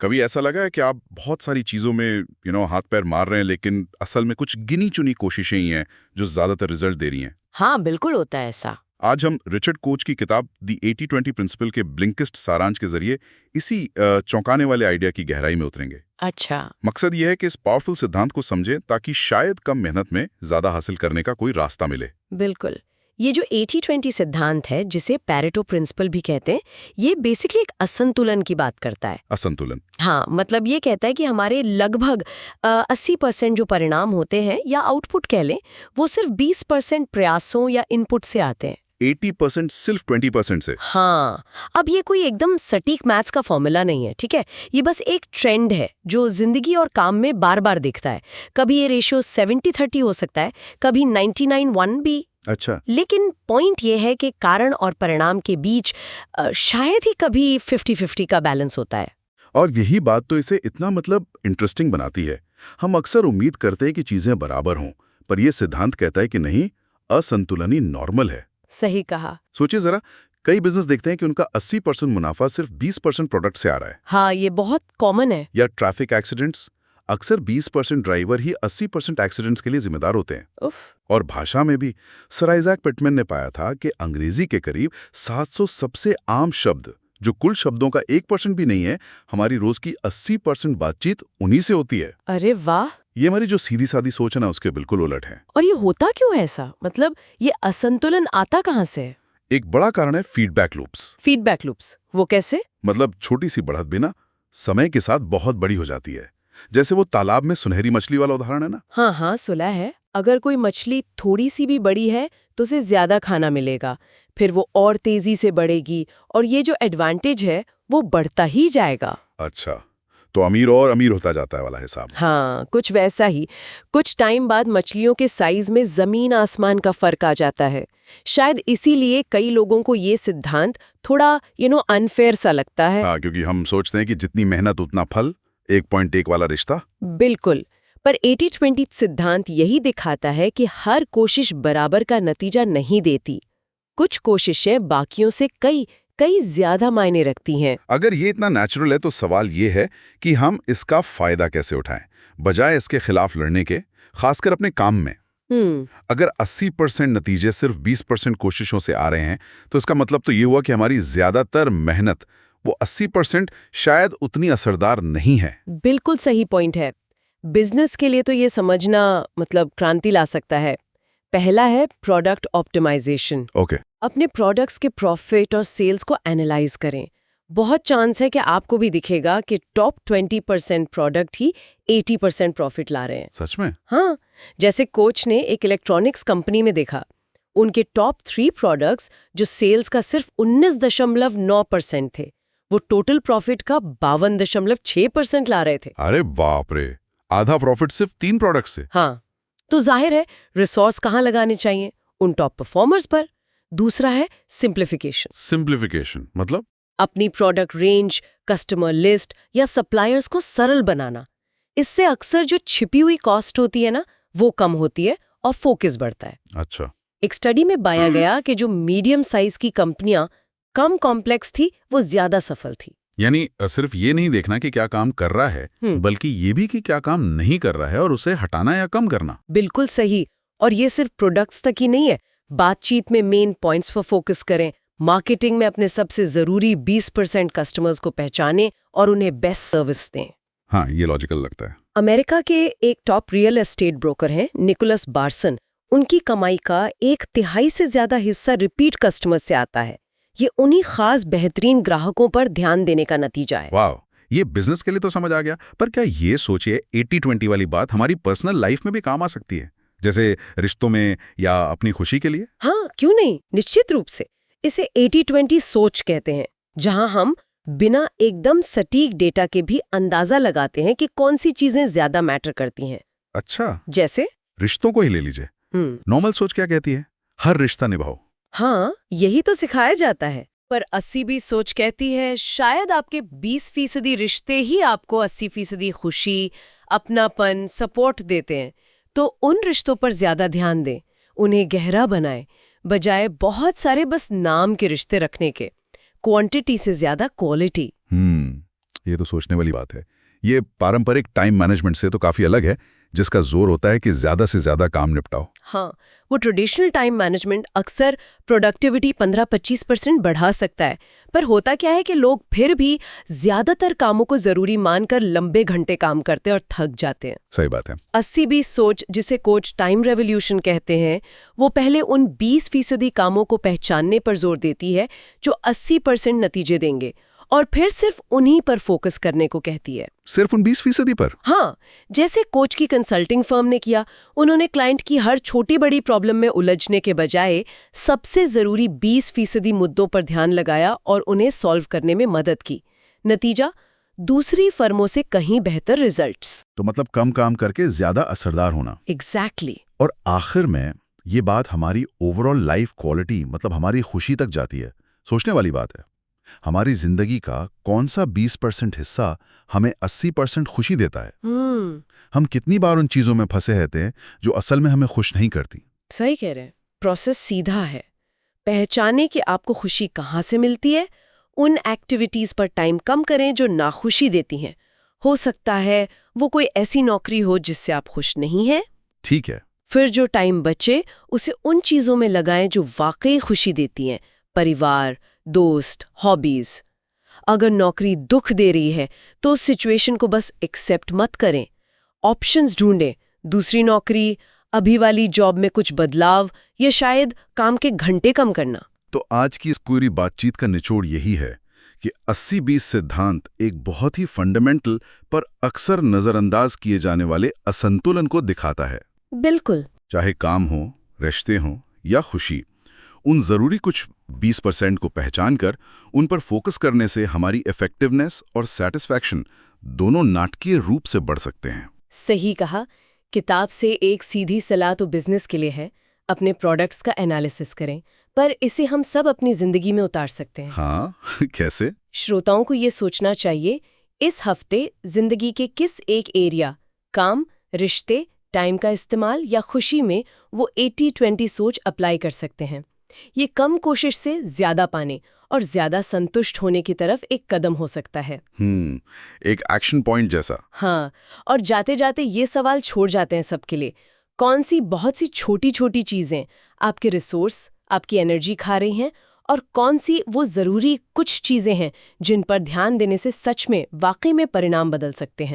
कभी ऐसा लगा है कि आप बहुत सारी चीज़ों में हाथ पैर मार रहे हैं, लेकिन असल में कुछ गिनी चुनी कोशिशें ही हैं जो ज़्यादातर रिजल्ट दे रही हैं? हाँ, बिल्कुल होता है ऐसा। आज हम रिचर्ड कोच की किताब दी 80-20 प्रिंसिपल के ब्लिंकिस्ट सारांश के जरिए इसी चौंकाने वाले आइडिया की गहराई में उतरेंगे। अच्छा। मकसद यह है कि इस पावरफुल सिद्धांत को समझें ताकि शायद कम मेहनत में ज़्यादा हासिल करने का कोई रास्ता मिले। बिल्कुल। ये जो 80-20 सिद्धांत है, जिसे पैरेटो प्रिंसिपल भी कहते हैं, ये बेसिकली एक असंतुलन की बात करता है। असंतुलन? हाँ, मतलब ये कहता है कि हमारे लगभग 80% जो परिणाम होते हैं या आउटपुट कह लें, वो सिर्फ 20% प्रयासों या इनपुट से आते हैं। 80% सिर्फ 20% से? हाँ, अब ये कोई एकदम सटीक मैथ्स का फॉर्मूला नहीं है, ठीक है। ये बस एक ट्रेंड है जो जिंदगी और काम में बार बार दिखता है। कभी ये रेशियो 70-30 हो सकता है, कभी 99-1 भी। अच्छा। लेकिन पॉइंट ये है कि कारण और परिणाम के बीच शायद ही कभी 50-50 का बैलेंस होता है। और यही बात तो इसे इतना इंटरेस्टिंग बनाती है। हम अक्सर उम्मीद करते हैं कि चीजें बराबर हों, पर यह सिद्धांत कहता है कि नहीं, असंतुलन ही नॉर्मल है। सही कहा। सोचिए जरा, कई बिजनेस देखते हैं कि उनका 80% मुनाफा सिर्फ 20% प्रोडक्ट से आ रहा है। हाँ, ये बहुत कॉमन है। या ट्रैफिक एक्सीडेंट्स, अक्सर 20% ड्राइवर ही 80% एक्सीडेंट्स के लिए जिम्मेदार होते हैं। उफ। और भाषा में भी सर आइजैक पिटमैन ने पाया था कि अंग्रेजी के करीब 700 सबसे आम शब्द, जो कुल शब्दों का 1% भी नहीं है, हमारी रोज की 80% बातचीत उन्हीं से होती है। अरे वाह। ये हमारी जो सीधी सादी सोच है ना, उसके बिल्कुल उलट है। और ये होता क्यों है ऐसा? मतलब ये असंतुलन आता कहाँ से है? एक बड़ा कारण है फीडबैक लूप्स। फीडबैक लूप्स, वो कैसे? मतलब छोटी सी बढ़त भी ना समय के साथ बहुत बड़ी हो जाती है। जैसे वो तालाब में सुनहरी मछली वाला उदाहरण है ना। हाँ हाँ, सुना है। अगर कोई मछली थोड़ी सी भी बड़ी है तो उसे ज्यादा खाना मिलेगा, फिर वो और तेजी से बढ़ेगी और ये जो एडवांटेज है वो बढ़ता ही जाएगा। अच्छा, तो अमीर और अमीर होता जाता है वाला हिसाब। हाँ, कुछ वैसा ही। कुछ टाइम बाद मछलियों के साइज में जमीन आसमान का फर्क आ जाता है। शायद इसीलिए कई लोगों को ये सिद्धांत थोड़ा अनफेयर सा लगता है। हाँ, क्योंकि हम सोचते हैं कि जितनी मेहनत उतना फल, 1.1 वाला रिश्ता। बिल्कुल। पर 80-20 सिद्धांत यही दिखाता है कि हर कोशिश बराबर का नतीजा नहीं देती। कुछ कोशिशें बाकियों से कई ज्यादा मायने रखती हैं। अगर ये इतना नेचुरल है तो सवाल ये है कि हम इसका फायदा कैसे उठाएं, बजाय इसके खिलाफ लड़ने के, खासकर अपने काम में। अगर 80% नतीजे सिर्फ 20% कोशिशों से आ रहे हैं, तो इसका मतलब तो ये हुआ कि हमारी ज्यादातर मेहनत, वो 80% शायद उतनी असरदार नहीं है। बिल्कुल सही पॉइंट है। बिजनेस के लिए तो ये समझना क्रांति ला सकता है। पहला है प्रोडक्ट ऑप्टिमाइजेशन। ओके। अपने प्रोडक्ट्स के प्रॉफिट और सेल्स को एनालाइज करें। बहुत चांस है कि आपको भी दिखेगा कि टॉप 20% प्रोडक्ट ही 80% प्रॉफिट ला रहे हैं। सच में? हाँ, जैसे कोच ने एक इलेक्ट्रॉनिक्स कंपनी में देखा। उनके टॉप 3 प्रोडक्ट्स जो सेल्स का सिर्फ 19.9% थे, वो टोटल प्रॉफिट का 52.6% ला रहे थे। अरे बाप रे, आधा प्रॉफिट सिर्फ 3 प्रोडक्ट से। हाँ, तो जाहिर है रिसोर्स कहाँ लगाने चाहिए? उन टॉप परफॉर्मर्स पर। दूसरा है सिंप्लीफिकेशन। सिंप्लीफिकेशन मतलब? अपनी प्रोडक्ट रेंज, कस्टमर लिस्ट या सप्लायर्स को सरल बनाना। इससे अक्सर जो छिपी हुई कॉस्ट होती है ना, वो कम होती है और फोकस बढ़ता है। अच्छा। एक स्टडी में पाया गया कि जो मीडियम साइज की कंपनियां कम कॉम्प्लेक्स थी, वो ज्यादा सफल थी। यानी सिर्फ ये नहीं देखना कि क्या काम कर रहा है, बल्कि ये भी कि क्या काम नहीं कर रहा है और उसे हटाना या कम करना। बिल्कुल सही। और ये सिर्फ प्रोडक्ट्स तक ही नहीं है। बातचीत में मेन पॉइंट्स पर फोकस करें, मार्केटिंग में अपने सबसे जरूरी 20% कस्टमर्स को पहचानें और उन्हें बेस्ट सर्विस दें। हाँ, ये लॉजिकल लगता है। अमेरिका के एक टॉप रियल एस्टेट ब्रोकर हैं निकोलस बार्सन। उनकी कमाई का 1/3 से ज्यादा हिस्सा रिपीट कस्टमर से आता है। ये उन्हीं खास बेहतरीन ग्राहकों पर ध्यान देने का नतीजा है। वाह, ये बिजनेस के लिए तो समझ आ गया, पर क्या ये सोचिए 80-20 वाली बात हमारी पर्सनल लाइफ में भी काम आ सकती है, जैसे रिश्तों में या अपनी खुशी के लिए? हाँ, क्यों नहीं, निश्चित रूप से। इसे 80-20 सोच कहते हैं, जहां हम बिना एकदम सटीक डेटा के भी अंदाजा लगाते हैं कि कौन सी चीजें ज्यादा मैटर करती हैं। अच्छा, जैसे रिश्तों को ही ले लीजिए। नॉर्मल सोच क्या कहती है? हर रिश्ता निभाओ। हाँ, यही तो सिखाया जाता है। पर 80-20 सोच कहती है शायद आपके 20% रिश्ते ही आपको 80% खुशी, अपनापन, सपोर्ट देते हैं। तो उन रिश्तों पर ज्यादा ध्यान दें, उन्हें गहरा बनाएं, बजाय बहुत सारे बस नाम के रिश्ते रखने के। क्वांटिटी से ज्यादा क्वालिटी। ये तो सोचने वाली बात है। ये पारंपरिक टाइम मैनेजमेंट से तो काफी अलग है, जिसका जोर होता है कि ज्यादा से ज्यादा काम निपटाओ। हाँ, वो ट्रेडिशनल टाइम मैनेजमेंट अक्सर प्रोडक्टिविटी 15-25% बढ़ा सकता है, पर होता क्या है कि लोग फिर भी ज्यादातर कामों को जरूरी मानकर लंबे घंटे काम करते हैं और थक जाते हैं। सही बात है। 80-20 सोच, जिसे कोच टाइम रेवोल्यूशन कहते हैं, वो पहले उन 20% कामों को पहचानने पर जोर देती है जो 80% नतीजे देंगे, और फिर सिर्फ उन्हीं पर फोकस करने को कहती है। सिर्फ उन 20% पर? हाँ, जैसे कोच की कंसल्टिंग फर्म ने किया। उन्होंने क्लाइंट की हर छोटी बड़ी प्रॉब्लम में उलझने के बजाय सबसे जरूरी 20% मुद्दों पर ध्यान लगाया और उन्हें सॉल्व करने में मदद की। नतीजा, दूसरी फर्मों से कहीं बेहतर रिजल्ट्स। तो मतलब कम काम करके ज्यादा असरदार होना। एग्जैक्टली। और आखिर में ये बात हमारी ओवरऑल लाइफ क्वालिटी, मतलब हमारी खुशी तक जाती है। सोचने वाली बात है, हमारी जिंदगी का कौन सा 20% हिस्सा हमें 80% खुशी देता है। हम कितनी बार उन चीजों में फंसे रहते हैं जो असल में हमें खुश नहीं करती। सही कह रहे हैं। प्रोसेस सीधा है, पहचाने कि आपको खुशी कहाँ से मिलती है, उन एक्टिविटीज पर टाइम कम करें जो नाखुशी देती हैं। हो सकता है वो कोई ऐसी नौकरी हो जिससे आप खुश नहीं हैं। ठीक है। फिर जो टाइम बचे उसे उन चीजों में लगाएं जो वाकई खुशी देती हैं, परिवार, दोस्त, हॉबीज। अगर नौकरी दुख दे रही है तो उस सिचुएशन को बस एक्सेप्ट मत करें, ऑप्शंस ढूंढें, दूसरी नौकरी, अभी वाली जॉब में कुछ बदलाव, या शायद काम के घंटे कम करना। तो आज की इस पूरी बातचीत का निचोड़ यही है कि 80-20 सिद्धांत एक बहुत ही फंडामेंटल पर अक्सर नजरअंदाज किए जाने वाले असंतुलन को दिखाता है। बिल्कुल। चाहे काम हो, रिश्ते हों या खुशी, उन जरूरी कुछ 20% को पहचान कर उन पर फोकस करने से हमारी इफेक्टिवनेस और सेटिस्फैक्शन दोनों नाटकीय रूप से बढ़ सकते हैं। सही कहा। किताब से एक सीधी सलाह तो बिजनेस के लिए है, अपने प्रोडक्ट्स का एनालिसिस करें, पर इसे हम सब अपनी जिंदगी में उतार सकते हैं। हाँ, कैसे? श्रोताओं को ये सोचना चाहिए, इस हफ्ते जिंदगी के किस एक एरिया, काम, रिश्ते, टाइम का इस्तेमाल या खुशी में वो 80-20 सोच अप्लाई कर सकते हैं। ये कम कोशिश से ज्यादा पाने और ज्यादा संतुष्ट होने की तरफ एक कदम हो सकता है। एक एक्शन पॉइंट जैसा। हाँ, और जाते जाते ये सवाल छोड़ जाते हैं सबके लिए, कौन सी बहुत सी छोटी छोटी चीजें आपके रिसोर्स, आपकी एनर्जी खा रही हैं, और कौन सी वो जरूरी कुछ चीजें हैं जिन पर ध्यान देने से सच में वाकई में परिणाम बदल सकते हैं।